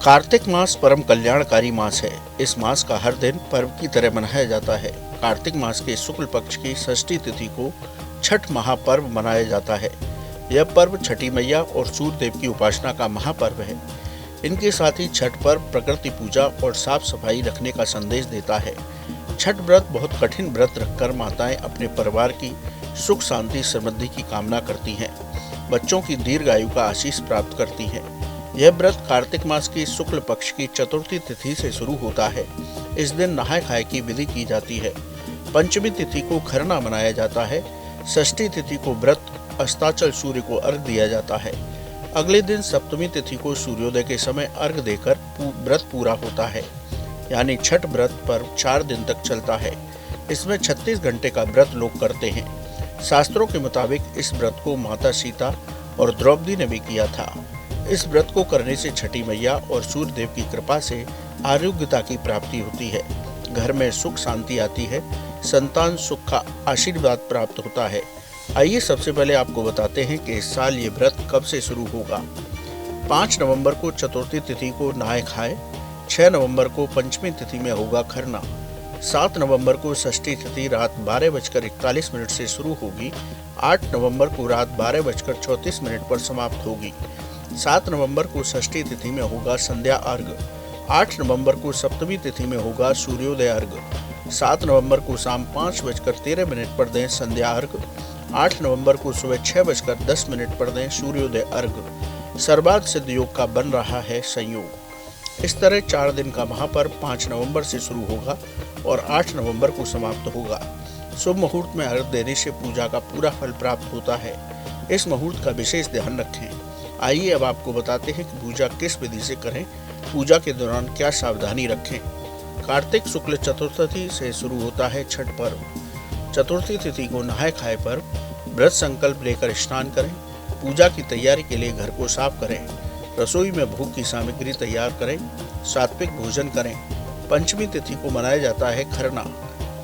कार्तिक मास परम कल्याणकारी मास है। इस मास का हर दिन पर्व की तरह मनाया जाता है। कार्तिक मास के शुक्ल पक्ष की षष्ठी तिथि को छठ महापर्व मनाया जाता है। यह पर्व छठी मैया और सूर्य देव की उपासना का महापर्व है। इनके साथ ही छठ पर्व प्रकृति पूजा और साफ सफाई रखने का संदेश देता है। छठ व्रत बहुत कठिन व्रत रखकर माताएं अपने परिवार की सुख शांति समृद्धि की कामना करती हैं। बच्चों की दीर्घ आयु का आशीष प्राप्त करती हैं। यह व्रत कार्तिक मास की शुक्ल पक्ष की चतुर्थी तिथि से शुरू होता है। इस दिन नहाय खाए की विधि की जाती है। पंचमी तिथि को खरना मनाया जाता है। षष्ठी तिथि को व्रत अस्ताचल सूर्य को अर्घ दिया जाता है। अगले दिन सप्तमी तिथि को सूर्योदय के समय अर्घ देकर व्रत पूरा होता है। यानी छठ व्रत पर्व 4 दिन तक चलता है। इसमें 36 घंटे का व्रत लोग करते हैं। शास्त्रों के मुताबिक इस व्रत को माता सीता और द्रौपदी ने भी किया था। इस व्रत को करने से छठी मैया और सूर्य देव की कृपा से आरोग्यता की प्राप्ति होती है। घर में सुख शांति आती है। संतान सुख का आशीर्वाद प्राप्त होता है। आइए सबसे पहले आपको बताते हैं कि इस साल ये व्रत कब से शुरू होगा। 5 नवंबर को चतुर्थी तिथि को नहाय खाए। 6 नवंबर को पंचमी तिथि में होगा खरना। 7 नवंबर को षष्ठी तिथि रात 12:41 से शुरू होगी। 8 नवंबर को रात 12:34 पर समाप्त होगी। 7 नवंबर को षष्ठी तिथि में होगा संध्या अर्घ। 8 नवंबर को सप्तमी तिथि में होगा सूर्योदय अर्घ। 7 नवंबर को शाम 5:13 पर दें संध्या अर्घ। 8 नवंबर को सुबह 6:10 पर दें सूर्योदय अर्घ। सर्वार्थ सिद्ध योग का बन रहा है संयोग। इस तरह 4 दिन का महापर्व 5 नवंबर से शुरू होगा और 8 नवंबर को समाप्त होगा। शुभ मुहूर्त में अर्घ देने से पूजा का पूरा फल प्राप्त होता है। इस मुहूर्त का विशेष ध्यान रखें। आइए अब आपको बताते हैं कि पूजा किस विधि से करें। पूजा के दौरान क्या सावधानी रखें। कार्तिक शुक्ल चतुर्थी से शुरू होता है छठ पर्व। चतुर्थी तिथि को नहाय खाए पर व्रत संकल्प लेकर स्नान करें। पूजा की तैयारी के लिए घर को साफ करें। रसोई में भोग की सामग्री तैयार करें। सात्विक भोजन करें। पंचमी तिथि को मनाया जाता है खरना।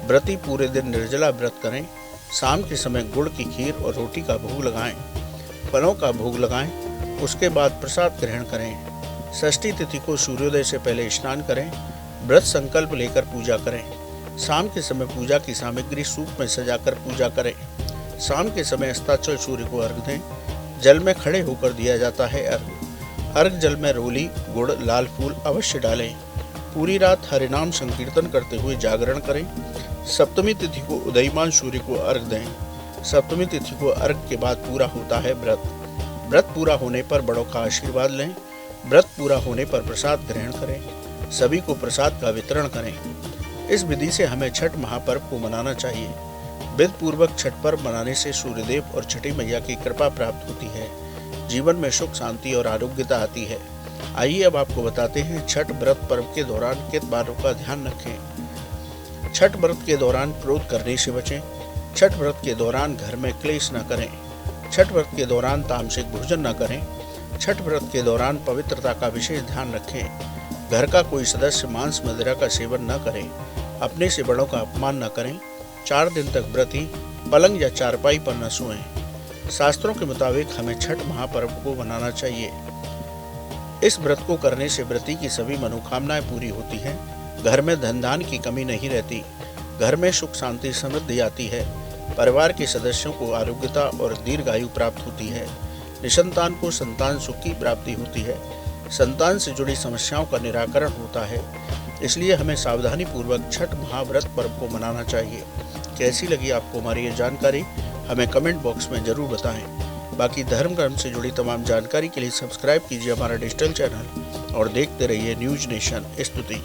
व्रती पूरे दिन निर्जला व्रत करें। शाम के समय गुड़ की खीर और रोटी का भोग लगाएं। फलों का भोग लगाएं। उसके बाद प्रसाद ग्रहण करें। षष्ठी तिथि को सूर्योदय से पहले स्नान करें। व्रत संकल्प लेकर पूजा करें। शाम के समय पूजा की सामग्री सूप में सजाकर पूजा करें। शाम के समय अस्ताचल सूर्य को अर्घ दें। जल में खड़े होकर दिया जाता है अर्घ। अर्घ जल में रोली गुड़ लाल फूल अवश्य डालें। पूरी रात हरिनाम संकीर्तन करते हुए जागरण करें। सप्तमी तिथि को उदयमान सूर्य को अर्घ दें। सप्तमी तिथि को अर्घ के बाद पूरा होता है व्रत। व्रत पूरा होने पर बड़ों का आशीर्वाद लें। व्रत पूरा होने पर प्रसाद ग्रहण करें। सभी को प्रसाद का वितरण करें। इस विधि से हमें छठ महापर्व को मनाना चाहिए। विधि पूर्वक छठ पर्व मनाने से सूर्यदेव और छठी मैया की कृपा प्राप्त होती है। जीवन में सुख शांति और आरोग्यता आती है। आइए अब आपको बताते हैं छठ व्रत पर्व के दौरान किन बातों का ध्यान रखें। छठ व्रत के दौरान क्रोध करने से बचें। छठ व्रत के दौरान घर में क्लेश न करें। छठ व्रत के दौरान तामसिक भोजन न करें। छठ व्रत के दौरान पवित्रता का विशेष ध्यान रखें। घर का कोई सदस्य मांस मदिरा का सेवन न करे। अपने से बड़ों का अपमान न करें। 4 दिन तक व्रती पलंग या चारपाई पर न सोएं। शास्त्रों के मुताबिक हमें छठ महापर्व को मनाना चाहिए। इस व्रत को करने से व्रती की सभी मनोकामनाएं पूरी होती हैं। घर में धन धान की कमी नहीं रहती। घर में सुख शांति समृद्धि आती है। परिवार के सदस्यों को आरोग्यता और दीर्घायु प्राप्त होती है। निसंतान को संतान सुख की प्राप्ति होती है। संतान से जुड़ी समस्याओं का निराकरण होता है। इसलिए हमें सावधानी पूर्वक छठ महाव्रत पर्व को मनाना चाहिए। कैसी लगी आपको हमारी ये जानकारी, हमें कमेंट बॉक्स में जरूर बताएं। बाकी धर्म कर्म से जुड़ी तमाम जानकारी के लिए सब्सक्राइब कीजिए हमारा डिजिटल चैनल और देखते रहिए न्यूज नेशन स्तुति।